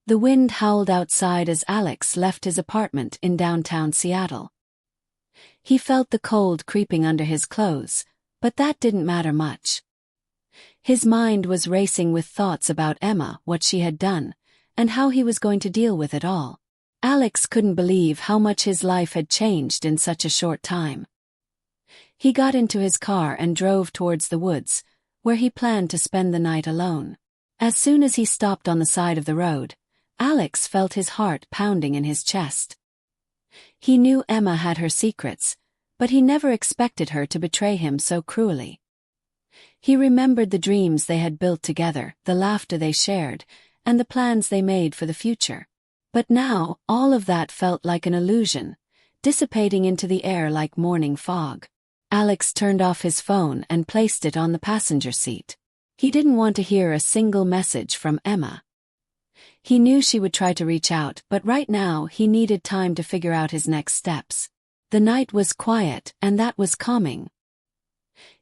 The wind howled outside as Alex left his apartment in downtown Seattle. He felt the cold creeping under his clothes, but that didn't matter much. His mind was racing with thoughts about Emma, what she had done, and how he was going to deal with it all. Alex couldn't believe how much his life had changed in such a short time. He got into his car and drove towards the woods, where he planned to spend the night alone. As soon as he stopped on the side of the road, Alex felt his heart pounding in his chest. He knew Emma had her secrets, but he never expected her to betray him so cruelly. He remembered the dreams they had built together, the laughter they shared, and the plans they made for the future. But now, all of that felt like an illusion, dissipating into the air like morning fog. Alex turned off his phone and placed it on the passenger seat. He didn't want to hear a single message from Emma. He knew she would try to reach out, but right now he needed time to figure out his next steps. The night was quiet, and that was calming.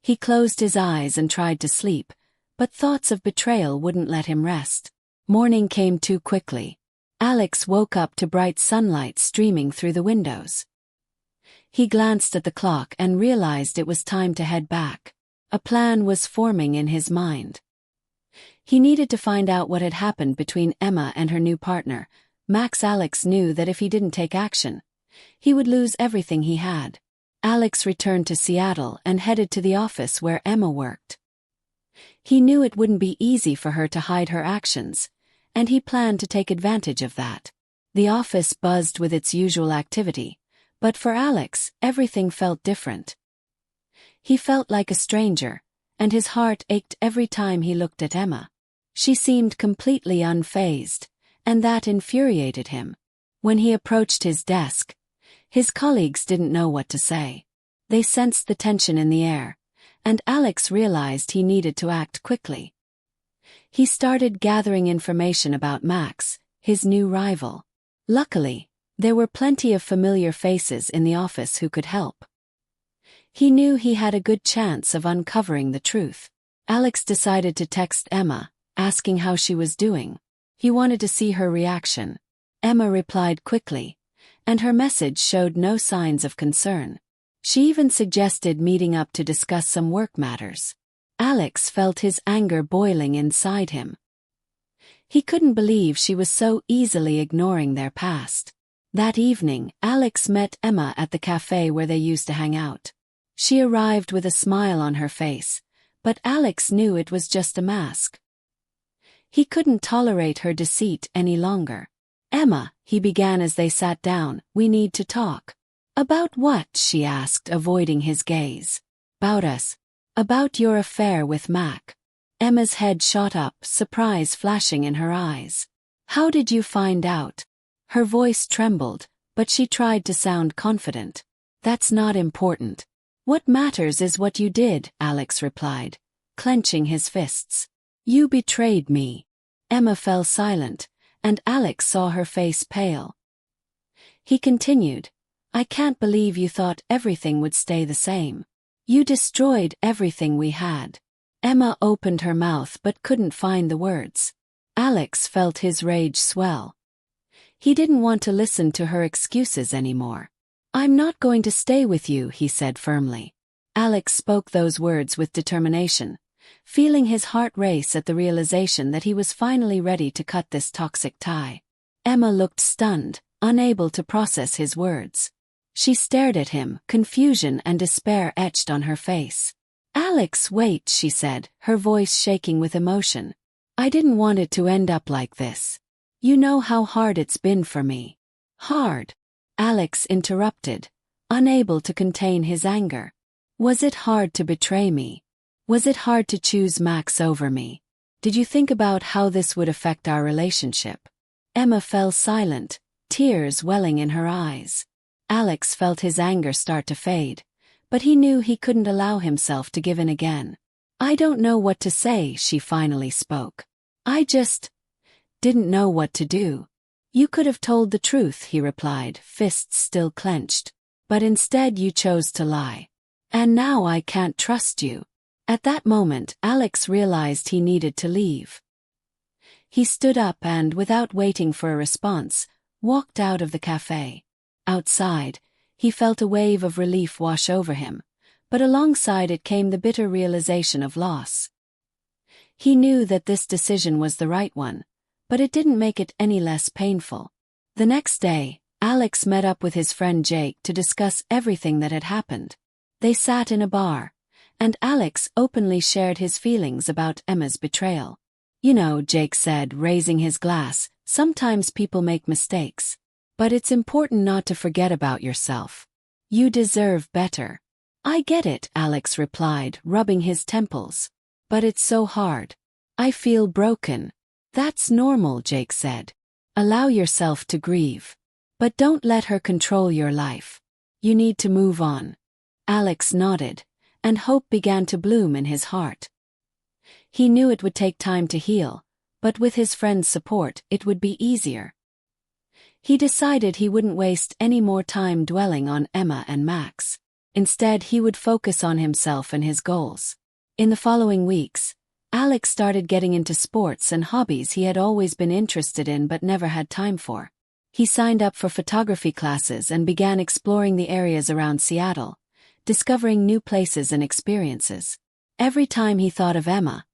He closed his eyes and tried to sleep, but thoughts of betrayal wouldn't let him rest. Morning came too quickly. Alex woke up to bright sunlight streaming through the windows. He glanced at the clock and realized it was time to head back. A plan was forming in his mind. He needed to find out what had happened between Emma and her new partner, Max. Alex knew that if he didn't take action, he would lose everything he had. Alex returned to Seattle and headed to the office where Emma worked. He knew it wouldn't be easy for her to hide her actions, and he planned to take advantage of that. The office buzzed with its usual activity, but for Alex, everything felt different. He felt like a stranger, and his heart ached every time he looked at Emma. She seemed completely unfazed, and that infuriated him. When he approached his desk, his colleagues didn't know what to say. They sensed the tension in the air, and Alex realized he needed to act quickly. He started gathering information about Max, his new rival. Luckily, there were plenty of familiar faces in the office who could help. He knew he had a good chance of uncovering the truth. Alex decided to text Emma, asking how she was doing. He wanted to see her reaction. Emma replied quickly, and her message showed no signs of concern. She even suggested meeting up to discuss some work matters. Alex felt his anger boiling inside him. He couldn't believe she was so easily ignoring their past. That evening, Alex met Emma at the cafe where they used to hang out. She arrived with a smile on her face, but Alex knew it was just a mask. He couldn't tolerate her deceit any longer. "Emma," he began as they sat down, "we need to talk." "About what?" she asked, avoiding his gaze. "About us. About your affair with Mac." Emma's head shot up, surprise flashing in her eyes. "How did you find out?" Her voice trembled, but she tried to sound confident. "That's not important. What matters is what you did," Alex replied, clenching his fists. "You betrayed me." Emma fell silent, and Alex saw her face pale. He continued, "I can't believe you thought everything would stay the same. You destroyed everything we had." Emma opened her mouth but couldn't find the words. Alex felt his rage swell. He didn't want to listen to her excuses anymore. "I'm not going to stay with you," he said firmly. Alex spoke those words with determination, feeling his heart race at the realization that he was finally ready to cut this toxic tie. Emma looked stunned, unable to process his words. She stared at him, confusion and despair etched on her face. "Alex, wait," she said, her voice shaking with emotion. "I didn't want it to end up like this. You know how hard it's been for me." "Hard?" Alex interrupted, unable to contain his anger. "Was it hard to betray me? Was it hard to choose Max over me? Did you think about how this would affect our relationship?" Emma fell silent, tears welling in her eyes. Alex felt his anger start to fade, but he knew he couldn't allow himself to give in again. "I don't know what to say," she finally spoke. "I just didn't know what to do." "You could have told the truth," he replied, fists still clenched. "But instead you chose to lie. And now I can't trust you." At that moment, Alex realized he needed to leave. He stood up and, without waiting for a response, walked out of the cafe. Outside, he felt a wave of relief wash over him, but alongside it came the bitter realization of loss. He knew that this decision was the right one, but it didn't make it any less painful. The next day, Alex met up with his friend Jake to discuss everything that had happened. They sat in a bar, and Alex openly shared his feelings about Emma's betrayal. "You know," Jake said, raising his glass, "sometimes people make mistakes. But it's important not to forget about yourself. You deserve better." "I get it," Alex replied, rubbing his temples. "But it's so hard. I feel broken." "That's normal," Jake said. "Allow yourself to grieve. But don't let her control your life. You need to move on." Alex nodded, and hope began to bloom in his heart. He knew it would take time to heal, but with his friend's support, it would be easier. He decided he wouldn't waste any more time dwelling on Emma and Max. Instead, he would focus on himself and his goals. In the following weeks, Alex started getting into sports and hobbies he had always been interested in but never had time for. He signed up for photography classes and began exploring the areas around Seattle, discovering new places and experiences. Every time he thought of Emma,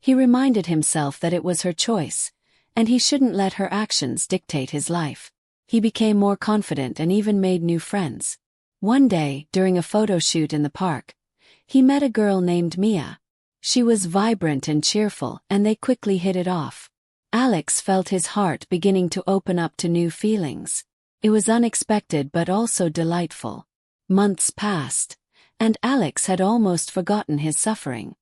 he reminded himself that it was her choice, and he shouldn't let her actions dictate his life. He became more confident and even made new friends. One day, during a photo shoot in the park, he met a girl named Mia. She was vibrant and cheerful, and they quickly hit it off. Alex felt his heart beginning to open up to new feelings. It was unexpected but also delightful. Months passed, and Alex had almost forgotten his suffering.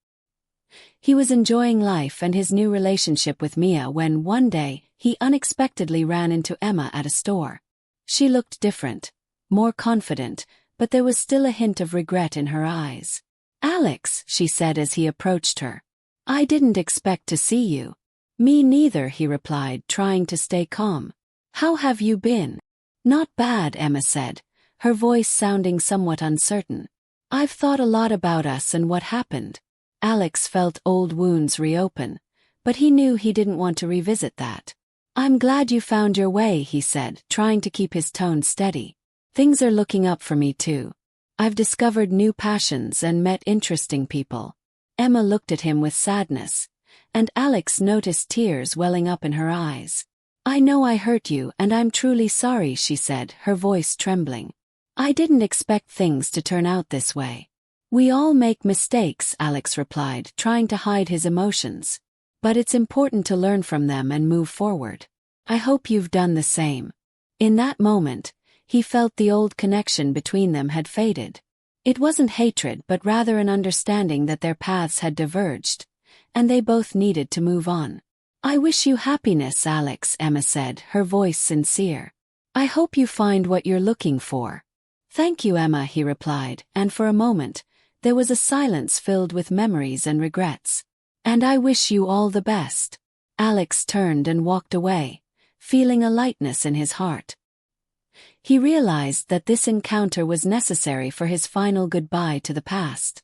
He was enjoying life and his new relationship with Mia when one day he unexpectedly ran into Emma at a store. She looked different, more confident, but there was still a hint of regret in her eyes. "Alex," she said as he approached her. "I didn't expect to see you." "Me neither," he replied, trying to stay calm. "How have you been?" "Not bad," Emma said, her voice sounding somewhat uncertain. "I've thought a lot about us and what happened." Alex felt old wounds reopen, but he knew he didn't want to revisit that. "I'm glad you found your way," he said, trying to keep his tone steady. "Things are looking up for me too. I've discovered new passions and met interesting people." Emma looked at him with sadness, and Alex noticed tears welling up in her eyes. "I know I hurt you and I'm truly sorry," she said, her voice trembling. "I didn't expect things to turn out this way." "We all make mistakes," Alex replied, trying to hide his emotions. "But it's important to learn from them and move forward. I hope you've done the same." In that moment, he felt the old connection between them had faded. It wasn't hatred but rather an understanding that their paths had diverged, and they both needed to move on. "I wish you happiness, Alex," Emma said, her voice sincere. "I hope you find what you're looking for." "Thank you, Emma," he replied, and for a moment, there was a silence filled with memories and regrets. "And I wish you all the best." Alex turned and walked away, feeling a lightness in his heart. He realized that this encounter was necessary for his final goodbye to the past.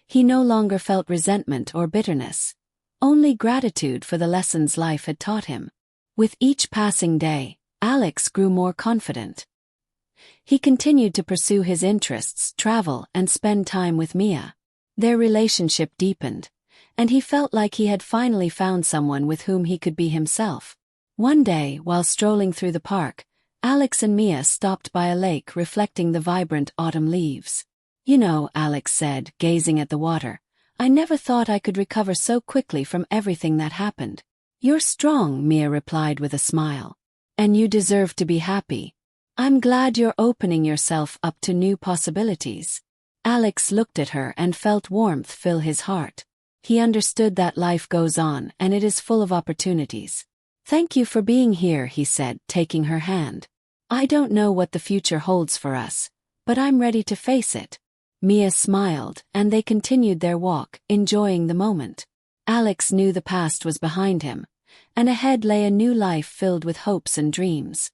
He no longer felt resentment or bitterness, only gratitude for the lessons life had taught him. With each passing day, Alex grew more confident. He continued to pursue his interests, travel, and spend time with Mia. Their relationship deepened, and he felt like he had finally found someone with whom he could be himself. One day, while strolling through the park, Alex and Mia stopped by a lake reflecting the vibrant autumn leaves. "You know," Alex said, gazing at the water, "I never thought I could recover so quickly from everything that happened." "You're strong," Mia replied with a smile. "And you deserve to be happy. I'm glad you're opening yourself up to new possibilities." Alex looked at her and felt warmth fill his heart. He understood that life goes on and it is full of opportunities. "Thank you for being here," he said, taking her hand. "I don't know what the future holds for us, but I'm ready to face it." Mia smiled, and they continued their walk, enjoying the moment. Alex knew the past was behind him, and ahead lay a new life filled with hopes and dreams.